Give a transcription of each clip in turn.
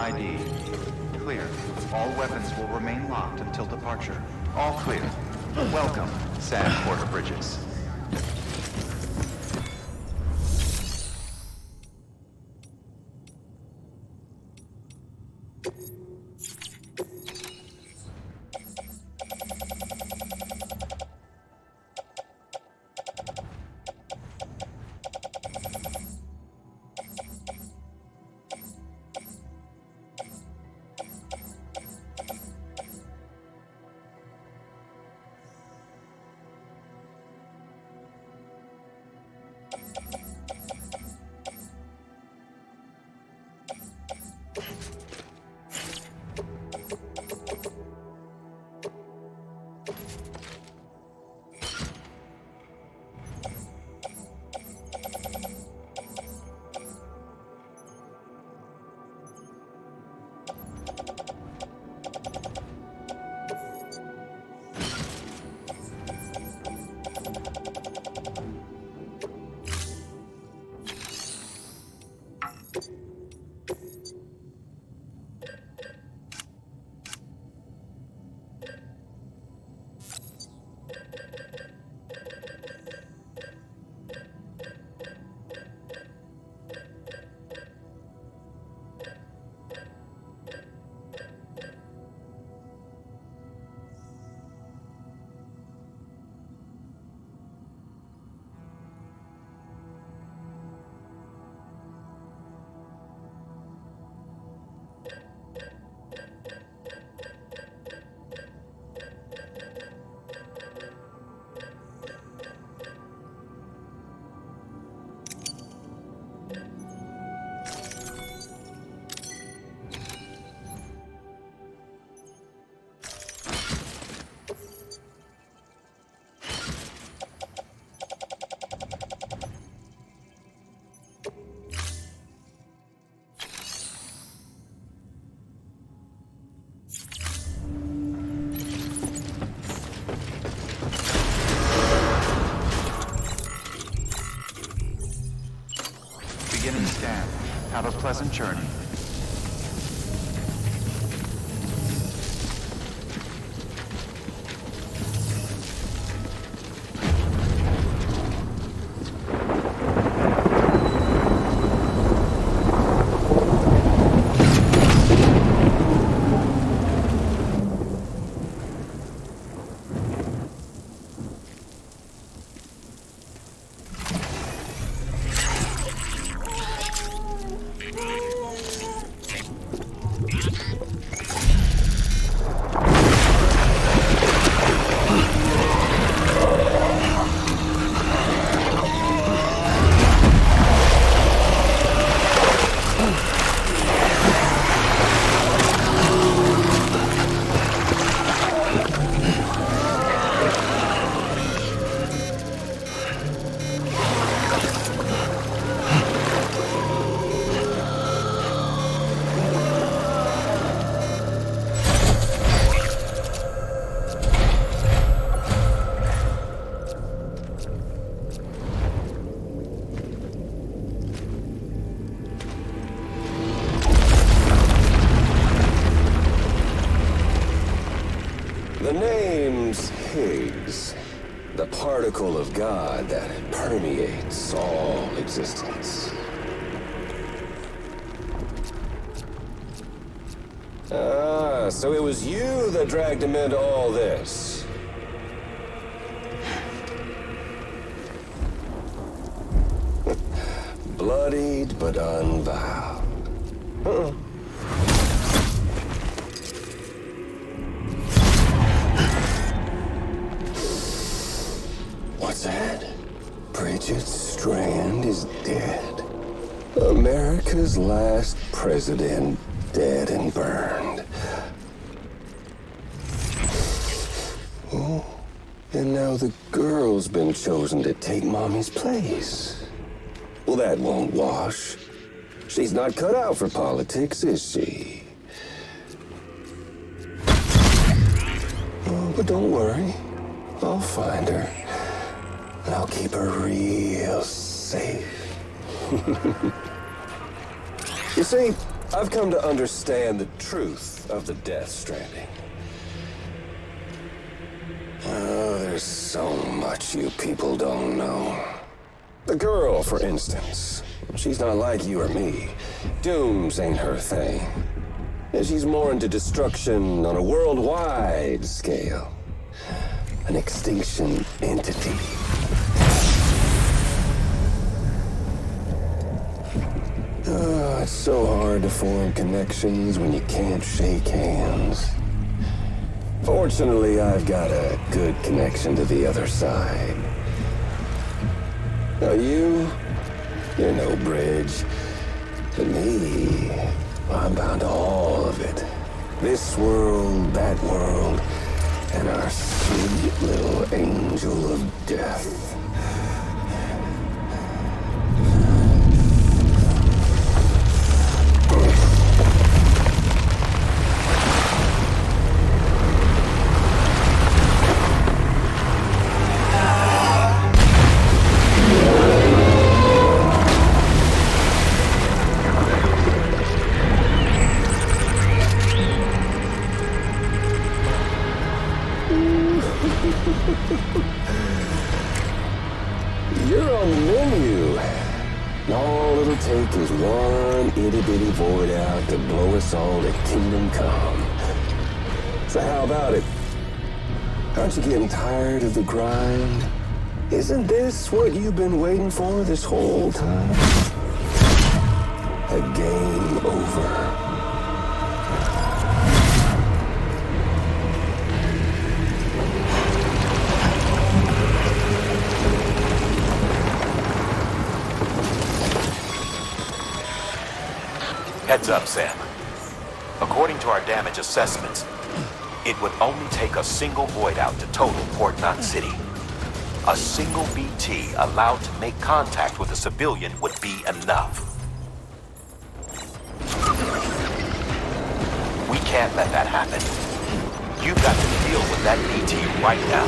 ID. Clear. All weapons will remain locked until departure. All clear. Welcome, Sand Porter Bridges. Beginning scan. Have a pleasant journey. The name's Higgs, the particle of God that permeates all existence. Ah, so it was you that dragged him into all this. Bloodied but unvowed. What's that? Bridget Strand is dead. America's last president dead and burned. Oh, and now the girl's been chosen to take Mommy's place. Well, that won't wash. She's not cut out for politics, is she? Oh, but don't worry. I'll find her. And I'll keep her real safe. You see, I've come to understand the truth of the Death Stranding. Oh, there's so much you people don't know. The girl, for instance. She's not like you or me. Dooms ain't her thing. And she's more into destruction on a worldwide scale. An extinction entity. Oh, it's so hard to form connections when you can't shake hands. Fortunately, I've got a good connection to the other side. Now you're no bridge. But me, I'm bound to all of it. This world, that world, and our sweet little angel of death. You're on the menu. All it'll take is one itty-bitty void out to blow us all to kingdom come. So how about it? Aren't you getting tired of the grind? Isn't this what you've been waiting for this whole time? A game over. Heads up, Sam. According to our damage assessments, it would only take a single void out to total Port Knot City. A single BT allowed to make contact with a civilian would be enough. We can't let that happen. You've got to deal with that BT right now.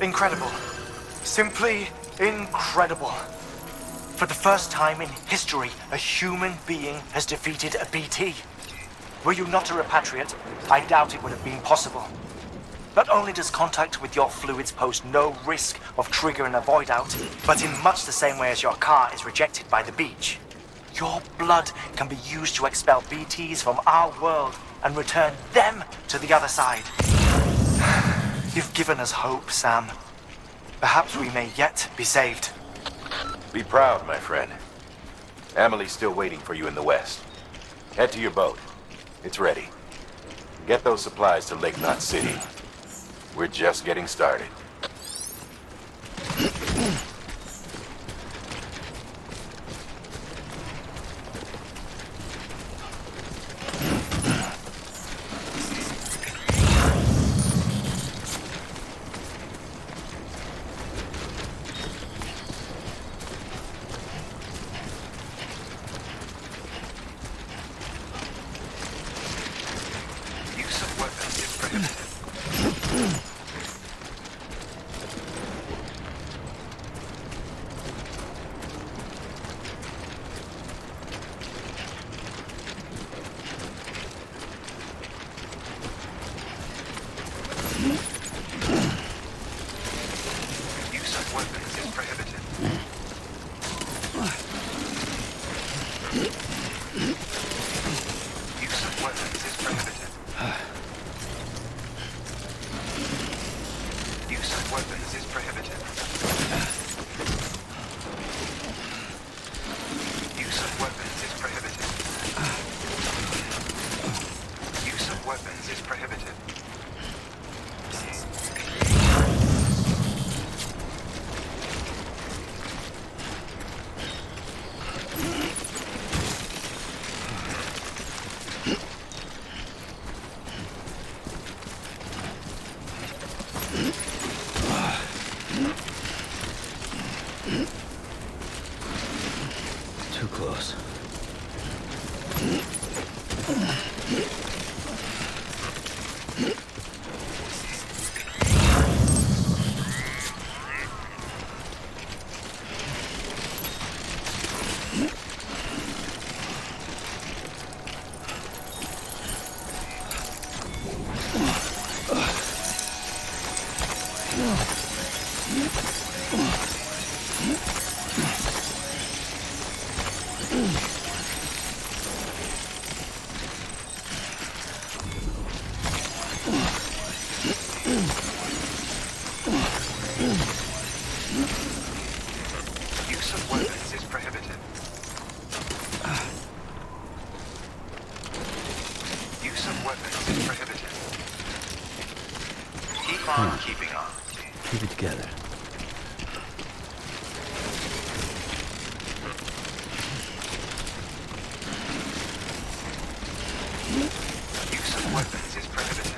Incredible. Simply incredible. For the first time in history, a human being has defeated a BT. Were you not a repatriate, I doubt it would have been possible. Not only does contact with your fluids pose no risk of triggering a void out, but in much the same way as your car is rejected by the beach. Your blood can be used to expel BTs from our world and return them to the other side. You've given us hope, Sam. Perhaps we may yet be saved. Be proud, my friend. Emily's still waiting for you in the west. Head to your boat. It's ready. Get those supplies to Lake Knot City. We're just getting started. Use of weapons is prohibited. Use of weapons is prohibited. Use of weapons is prohibited. Use of weapons is prohibited. Use of weapons is prohibited. Use of weapons is prohibited. Too close. Use of weapons is prohibited. Use of weapons is prohibited. Keep on keeping on. Keep it together. Use of weapons is prohibited.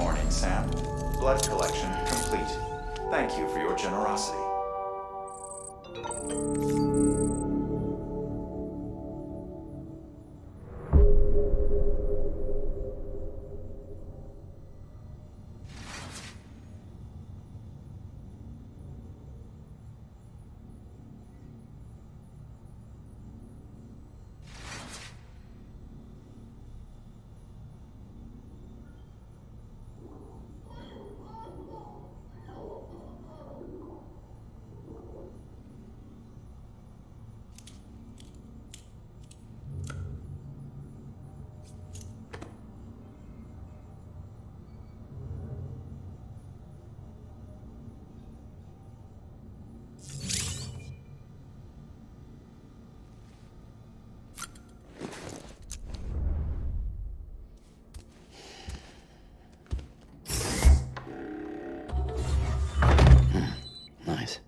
morning, Sam. Blood collection complete. Thank you for your generosity. Nice.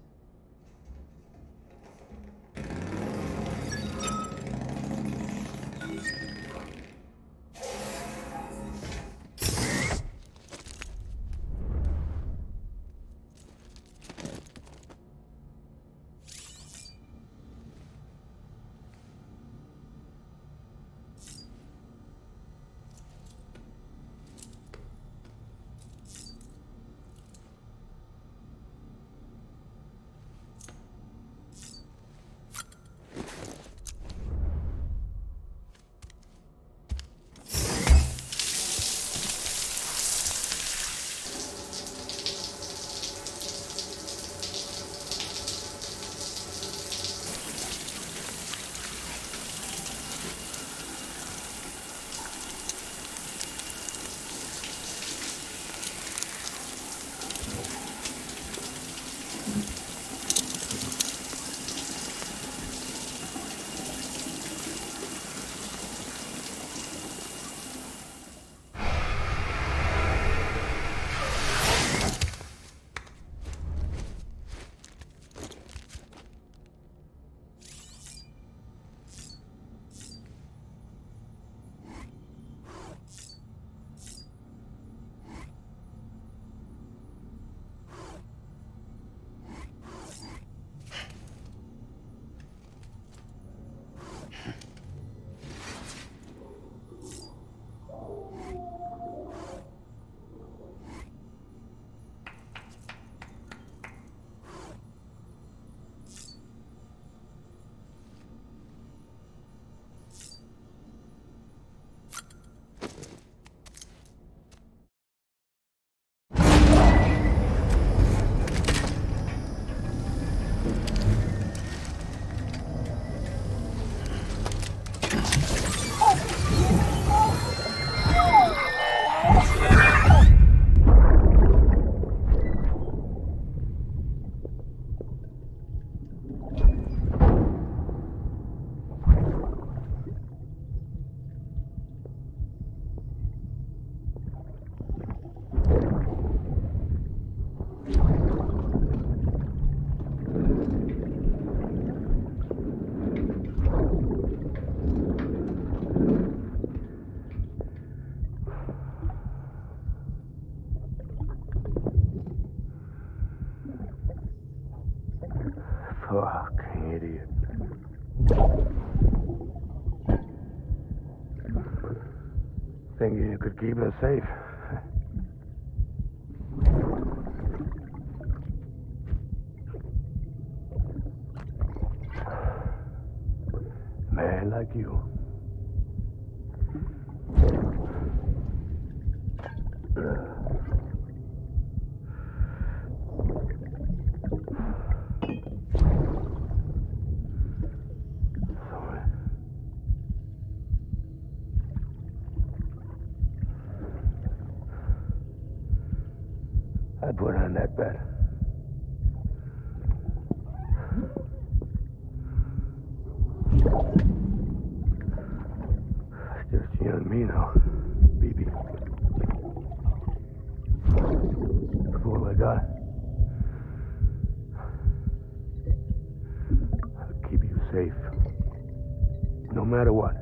Fucking idiot. Thinking you could keep us safe. Man like you. I put on that bet. It's just you and me now, BB. That's all I got. I'll keep you safe. No matter what.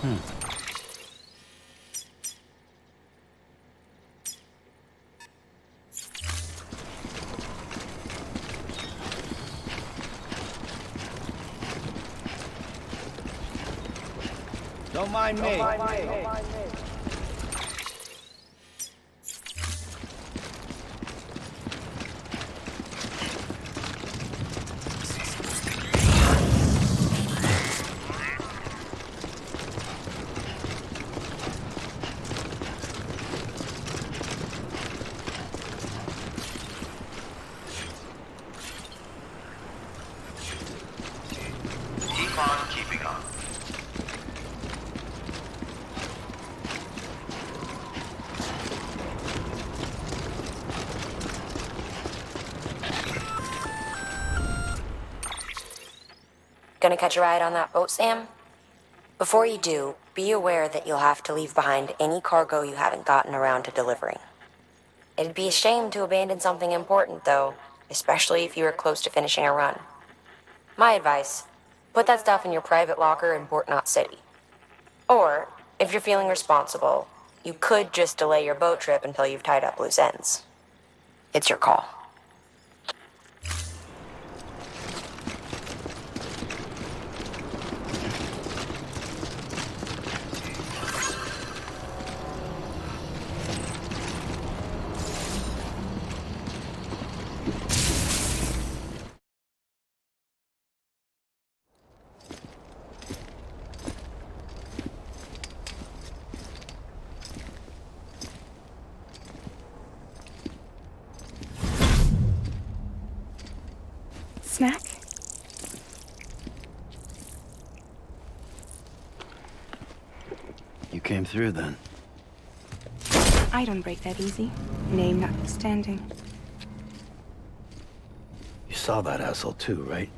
Don't mind me. Keep on keeping on. Gonna catch a ride on that boat, Sam? Before you do, be aware that you'll have to leave behind any cargo you haven't gotten around to delivering. It'd be a shame to abandon something important, though, especially if you were close to finishing a run. My advice, put that stuff in your private locker in Port Knot City. Or, if you're feeling responsible, you could just delay your boat trip until you've tied up loose ends. It's your call. Snack? You came through then. I don't break that easy. Name notwithstanding. You saw that asshole too, right?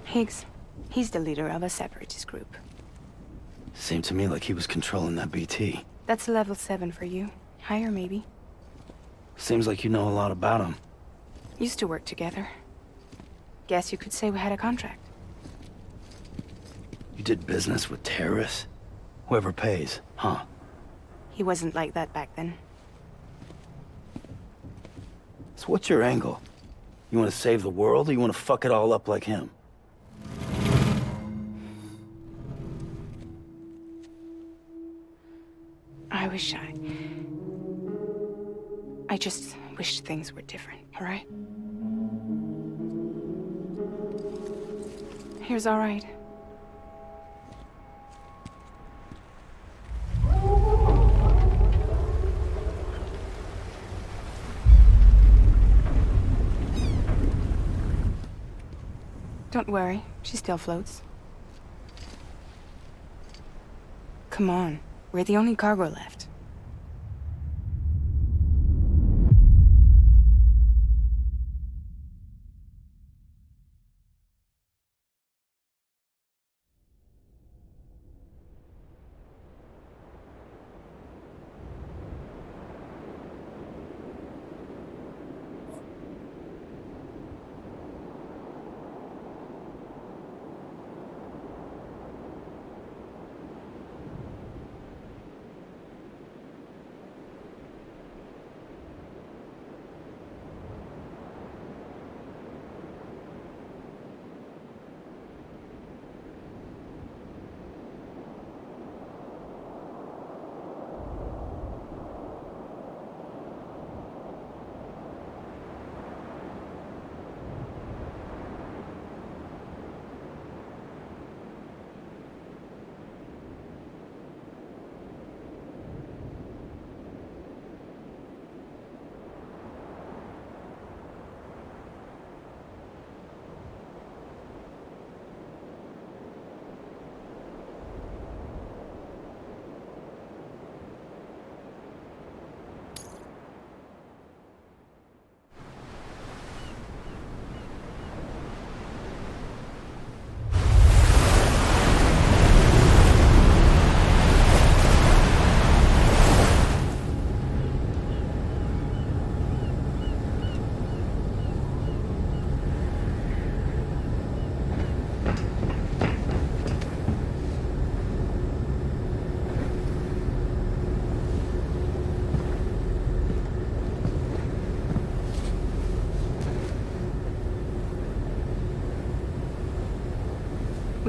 Higgs. He's the leader of a separatist group. Seemed to me like he was controlling that BT. That's level 7 for you. Higher, maybe. Seems like you know a lot about him. Used to work together. Guess you could say we had a contract. You did business with terrorists? Whoever pays, huh? He wasn't like that back then. So what's your angle? You want to save the world, or you want to fuck it all up like him? I just wish things were different, all right? Here's all right. Don't worry, she still floats. Come on, we're the only cargo left.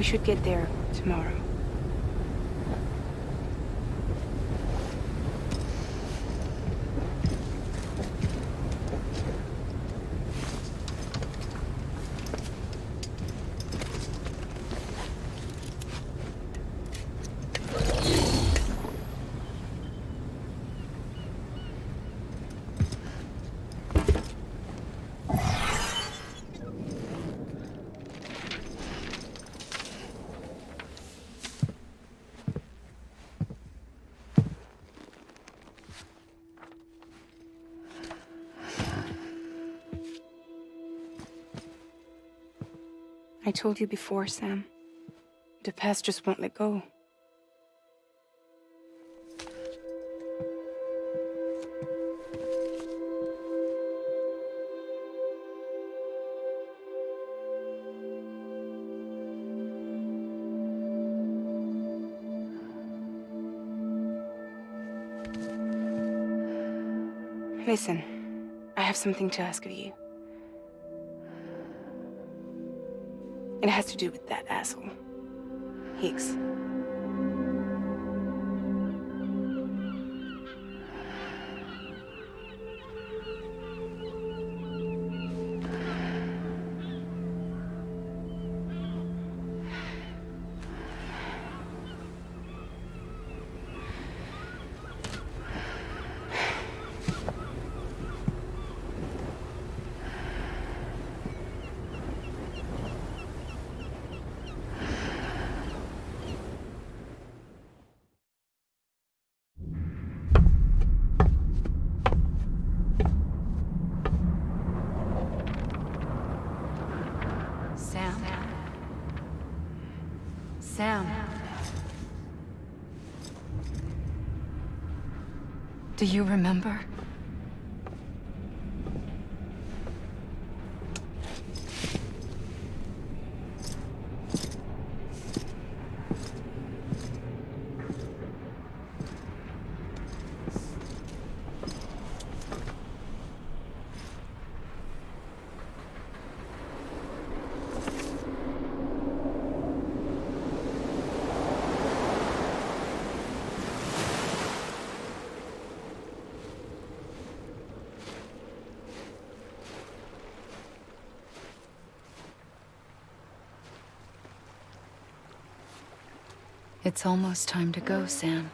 should get there tomorrow. I told you before, Sam. The past just won't let go. Listen, I have something to ask of you. It has to do with that asshole, Higgs. Sam. Do you remember? It's almost time to go, Sam.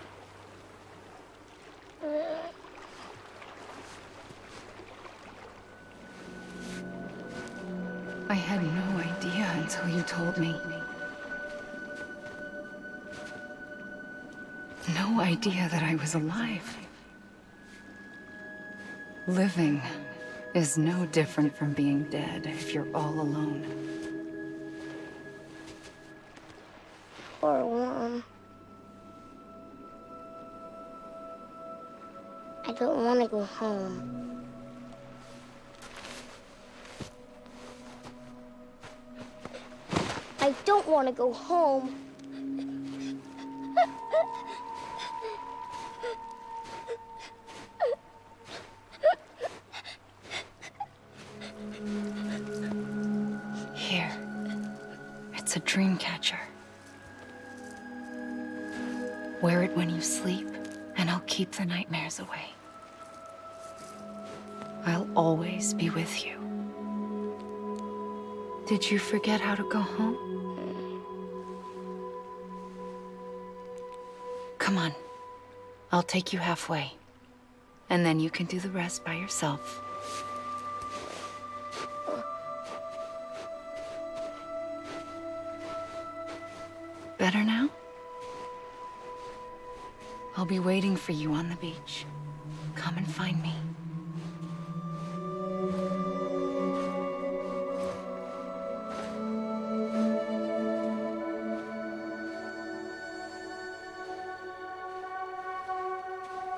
I had no idea until you told me. No idea that I was alive. Living is no different from being dead if you're all alone. Poor Mom. I don't want to go home. I don't want to go home. Here. It's a dream catcher. Wear it when you sleep, and I'll keep the nightmares away. I'll always be with you. Did you forget how to go home? Come on. I'll take you halfway. And then you can do the rest by yourself. Better now? I'll be waiting for you on the beach. Come and find me.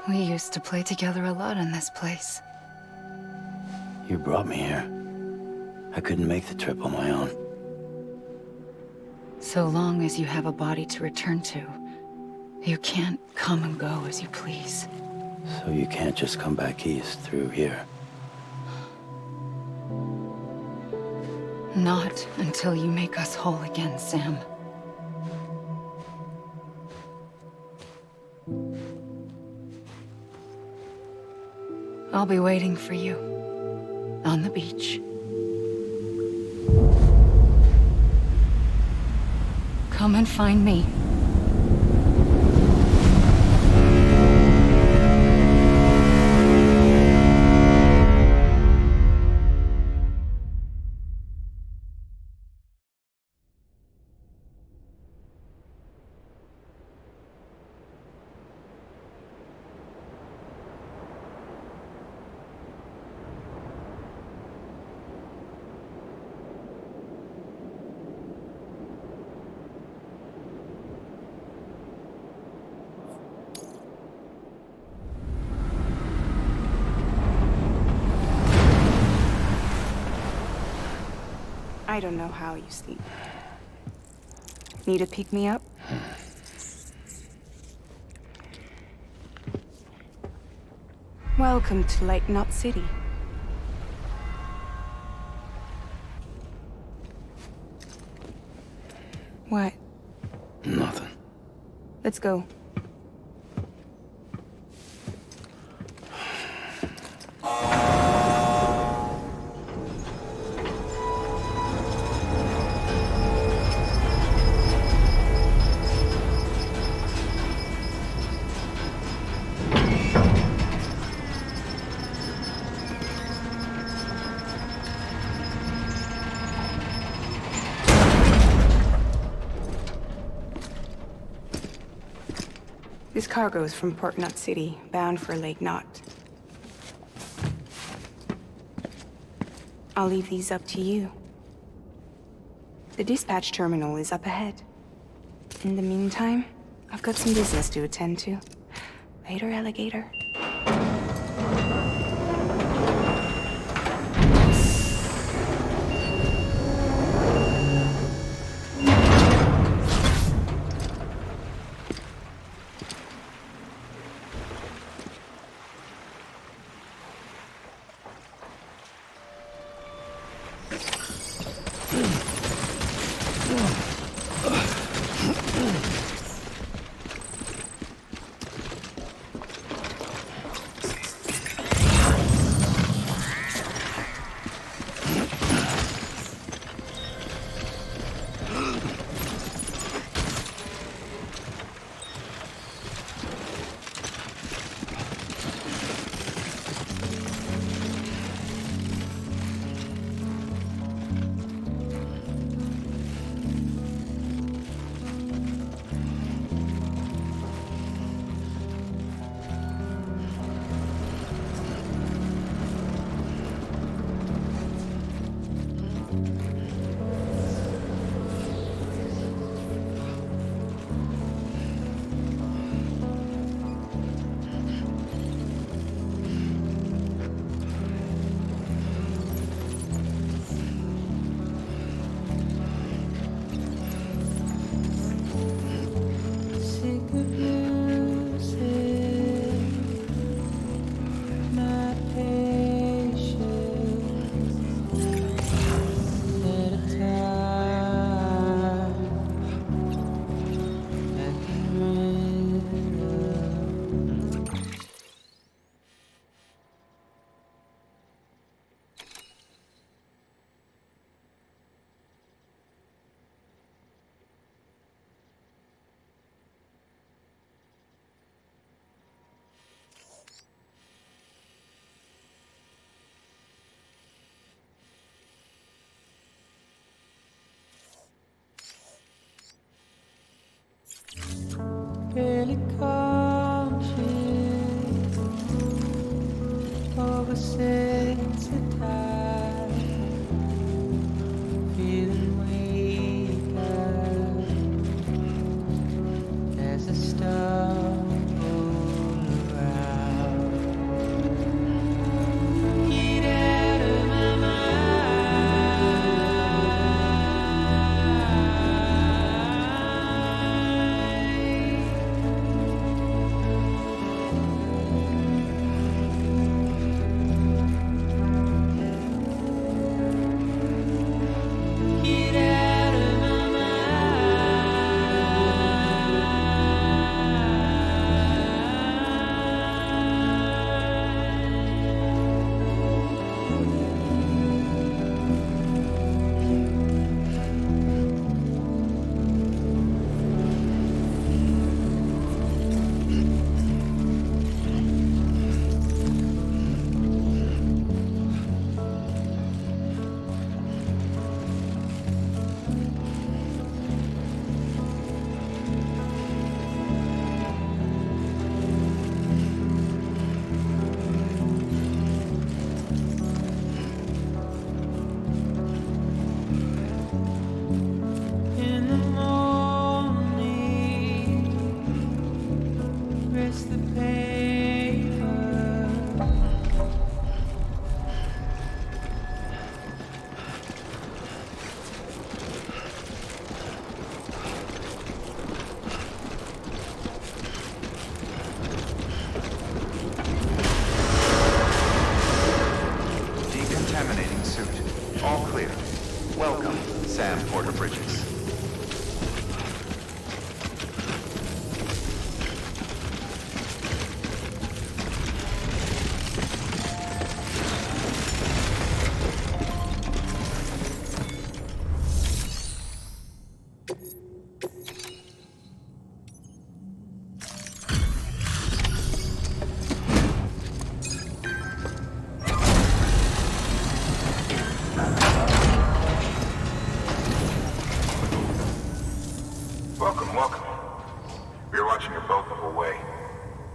We used to play together a lot in this place. You brought me here. I couldn't make the trip on my own. So long as you have a body to return to, you can't come and go as you please. So you can't just come back east through here? Not until you make us whole again, Sam. I'll be waiting for you on the beach. Come and find me. I don't know how you sleep. Need to pick me up? Welcome to Lake Knot City. What? Nothing. Let's go. This cargo is from Port Knot City, bound for Lake Knot. I'll leave these up to you. The dispatch terminal is up ahead. In the meantime, I've got some business to attend to. Later, alligator.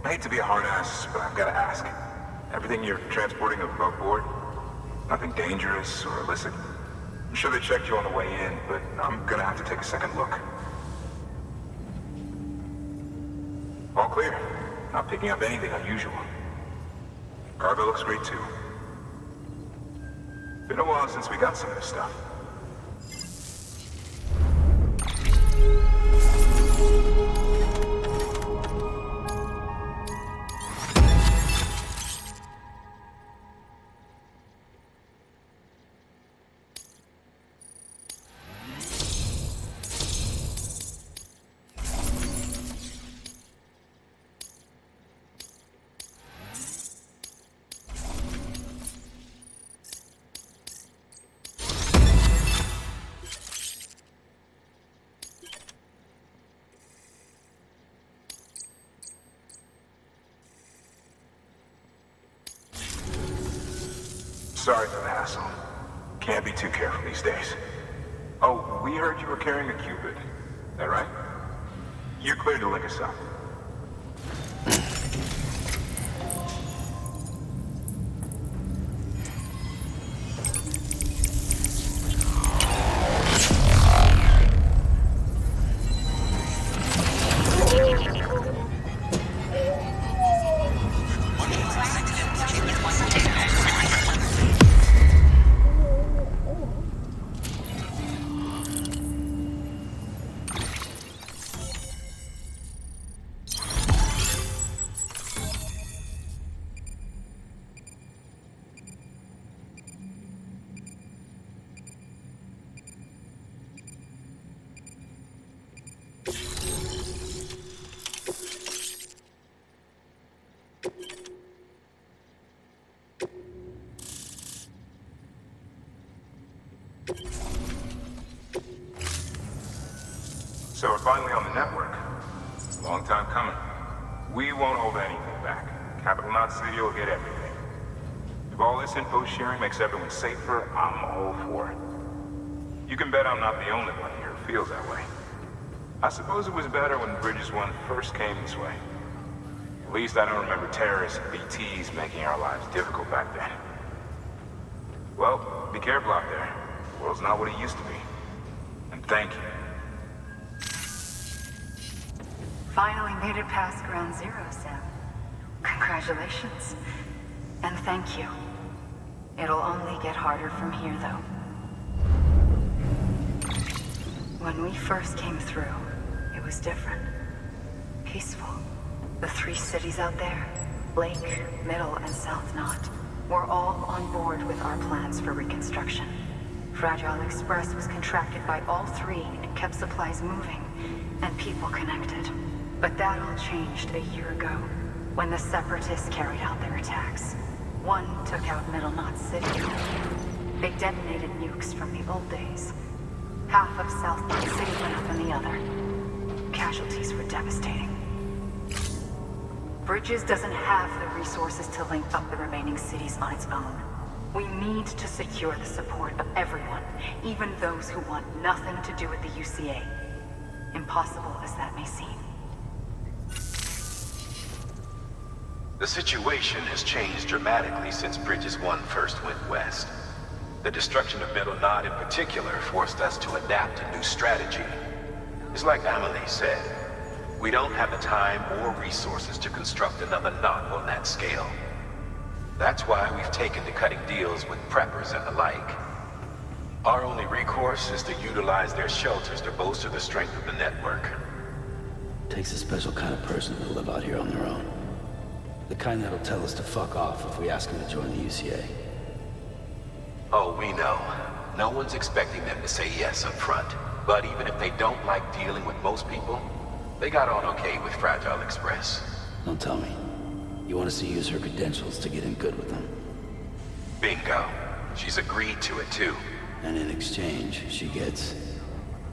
I hate to be a hard ass, but I've gotta ask. Everything you're transporting above board? Nothing dangerous or illicit? I'm sure they checked you on the way in, but I'm gonna have to take a second look. All clear. Not picking up anything unusual. Cargo looks great too. Been a while since we got some of this stuff. Sorry for the hassle. Can't be too careful these days. Oh, we heard you were carrying a Cupid. That right? You're clear to link us up. So we're finally on the network. Long time coming. We won't hold anything back. Capital Knot City will get everything. If all this info sharing makes everyone safer, I'm all for it. You can bet I'm not the only one here who feels that way. I suppose it was better when Bridges 1 first came this way. At least I don't remember terrorists and BTs making our lives difficult back then. Well, be careful out there. The world's not what it used to be. And thank you. Finally made it past ground zero, Sam. Congratulations. And thank you. It'll only get harder from here, though. When we first came through, it was different. Peaceful. The 3 cities out there, Lake, Middle, and South Knot, were all on board with our plans for reconstruction. Fragile Express was contracted by all 3 and kept supplies moving, and people connected. But that all changed a year ago, when the Separatists carried out their attacks. One took out Middle Knot City. They detonated nukes from the old days. Half of South Knot City went up in the other. Casualties were devastating. Bridges doesn't have the resources to link up the remaining cities on its own. We need to secure the support of everyone, even those who want nothing to do with the UCA. Impossible as that may seem. The situation has changed dramatically since Bridges 1 first went west. The destruction of Middle Knot in particular forced us to adapt a new strategy. It's like Amelie said, we don't have the time or resources to construct another knot on that scale. That's why we've taken to cutting deals with preppers and the like. Our only recourse is to utilize their shelters to bolster the strength of the network. Takes a special kind of person to live out here on their own. The kind that'll tell us to fuck off if we ask them to join the UCA. Oh, we know. No one's expecting them to say yes up front. But even if they don't like dealing with most people, they got on okay with Fragile Express. Don't tell me. You want us to use her credentials to get in good with them? Bingo. She's agreed to it too. And in exchange, she gets...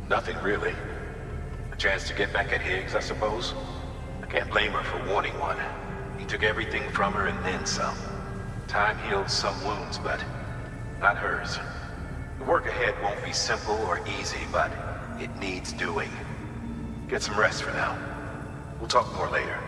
Nothing really. A chance to get back at Higgs, I suppose? I can't blame her for wanting one. He took everything from her and then some. Time healed some wounds, but not hers. The work ahead won't be simple or easy, but it needs doing. Get some rest for now. We'll talk more later.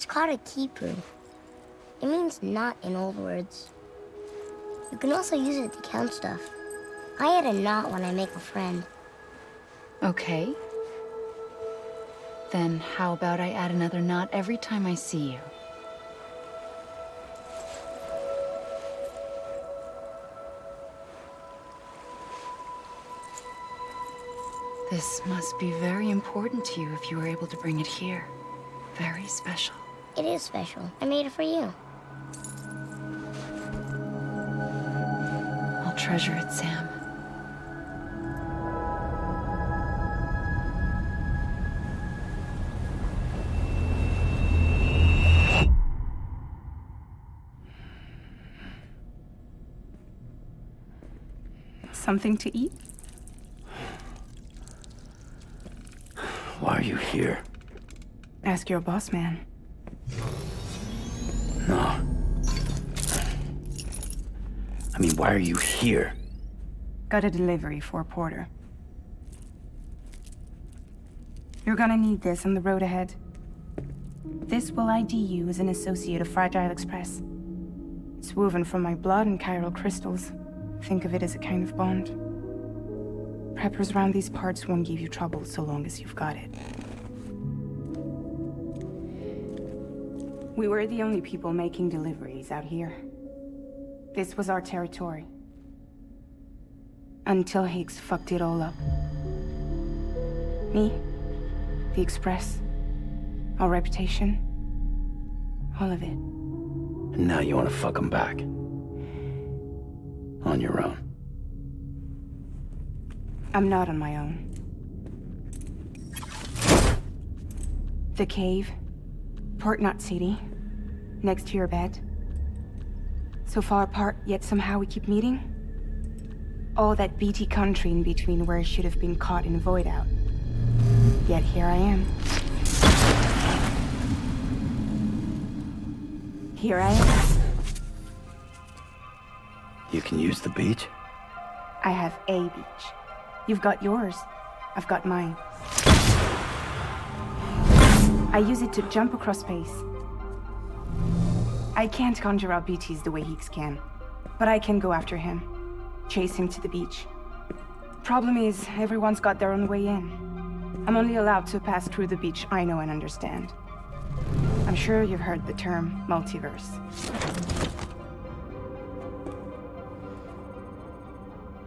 called a key proof. It means knot in old words. You can also use it to count stuff. I add a knot when I make a friend. Okay. Then how about I add another knot every time I see you? This must be very important to you if you were able to bring it here. Very special. It is special. I made it for you. I'll treasure it, Sam. Something to eat? Why are you here? Ask your boss man. No. I mean, why are you here? Got a delivery for Porter. You're gonna need this on the road ahead. This will ID you as an associate of Fragile Express. It's woven from my blood and chiral crystals. Think of it as a kind of bond. Preppers around these parts won't give you trouble so long as you've got it. We were the only people making deliveries out here. This was our territory. Until Higgs fucked it all up. Me, the Express, our reputation, all of it. And now you want to fuck them back. On your own. I'm not on my own. The cave, Port Knot City, next to your bed. So far apart, yet somehow we keep meeting. All that BT country in between where I should have been caught in a void out. Yet here I am. Here I am. You can use the beach? I have a beach. You've got yours. I've got mine. I use it to jump across space. I can't conjure out BTs the way Higgs can, but I can go after him, chase him to the beach. Problem is, everyone's got their own way in. I'm only allowed to pass through the beach I know and understand. I'm sure you've heard the term multiverse.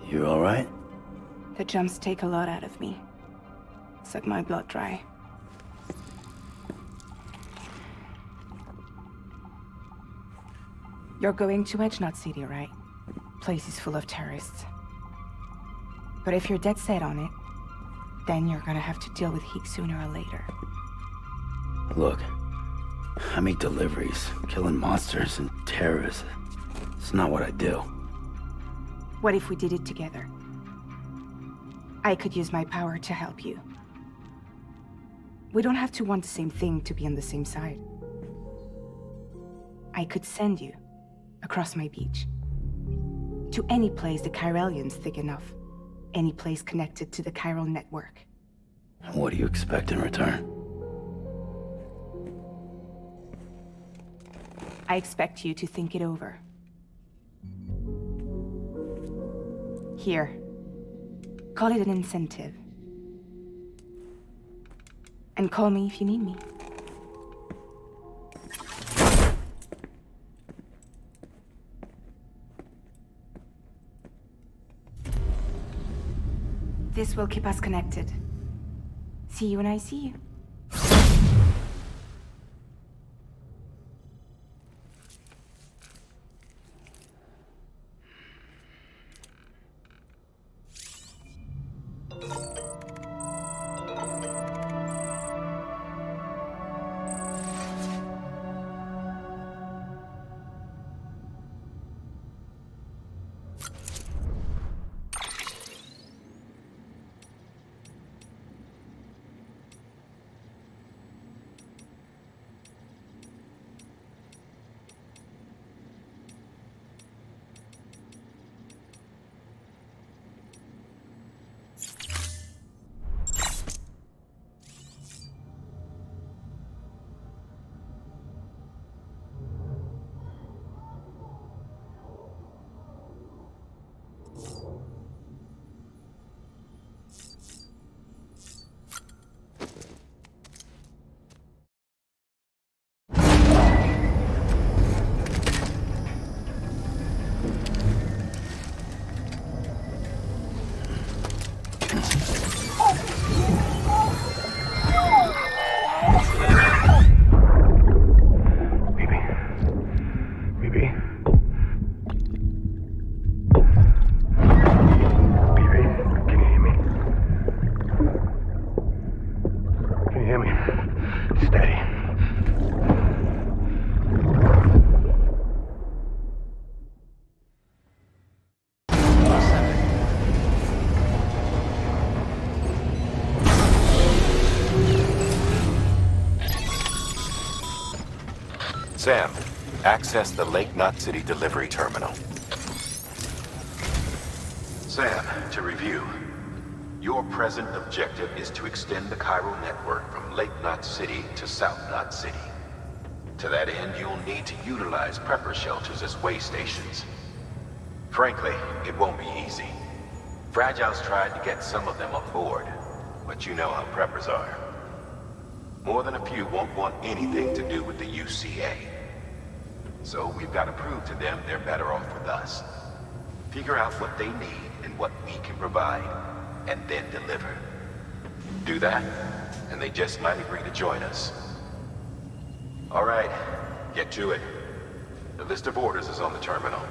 You all right? The jumps take a lot out of me. Suck my blood dry. You're going to Edge Knot City, right? Place is full of terrorists. But if you're dead set on it, then you're gonna have to deal with Higgs sooner or later. Look, I make deliveries, killing monsters and terrorists. It's not what I do. What if we did it together? I could use my power to help you. We don't have to want the same thing to be on the same side. I could send you across my beach. To any place the Chiralian's thick enough. Any place connected to the chiral network. What do you expect in return? I expect you to think it over. Here. Call it an incentive. And call me if you need me. This will keep us connected. See you when I see you. Sam, access the Lake Knot City delivery terminal. Sam, to review. Your present objective is to extend the chiral network from Lake Knot City to South Knot City. To that end, you'll need to utilize prepper shelters as way stations. Frankly, it won't be easy. Fragile's tried to get some of them on board, but you know how preppers are. More than a few won't want anything to do with the UCA. So we've got to prove to them they're better off with us. Figure out what they need and what we can provide, and then deliver. Do that, and they just might agree to join us. All right, get to it. The list of orders is on the terminal.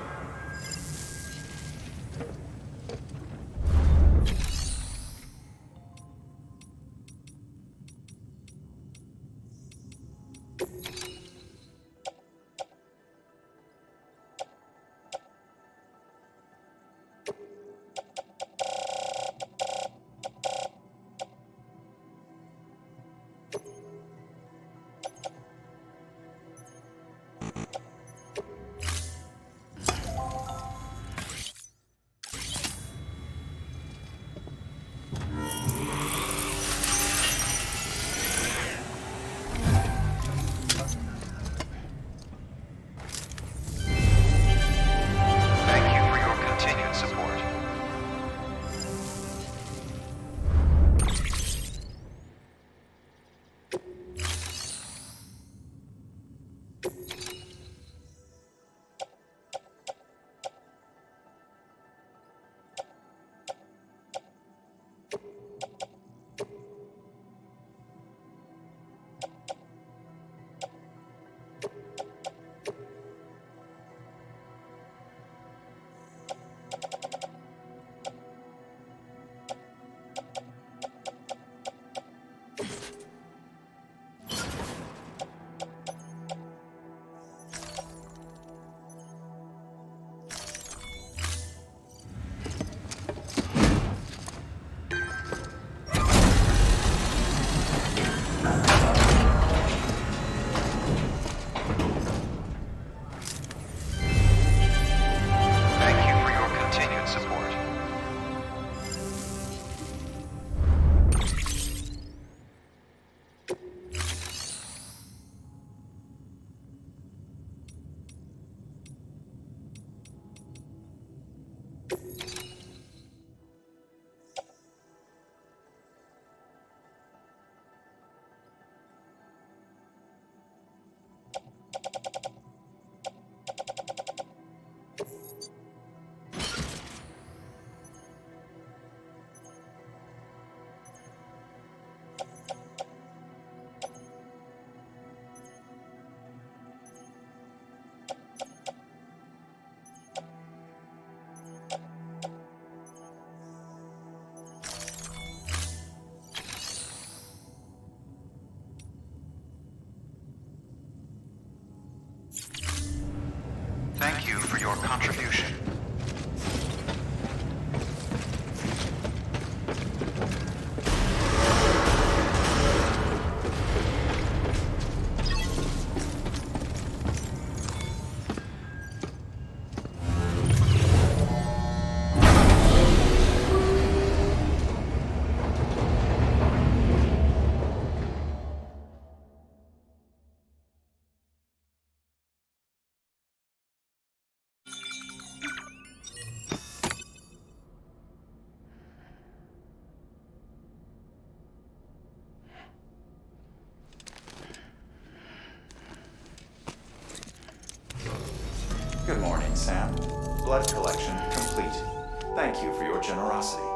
Thank you for your contribution. Good morning, Sam. Blood collection complete. Thank you for your generosity.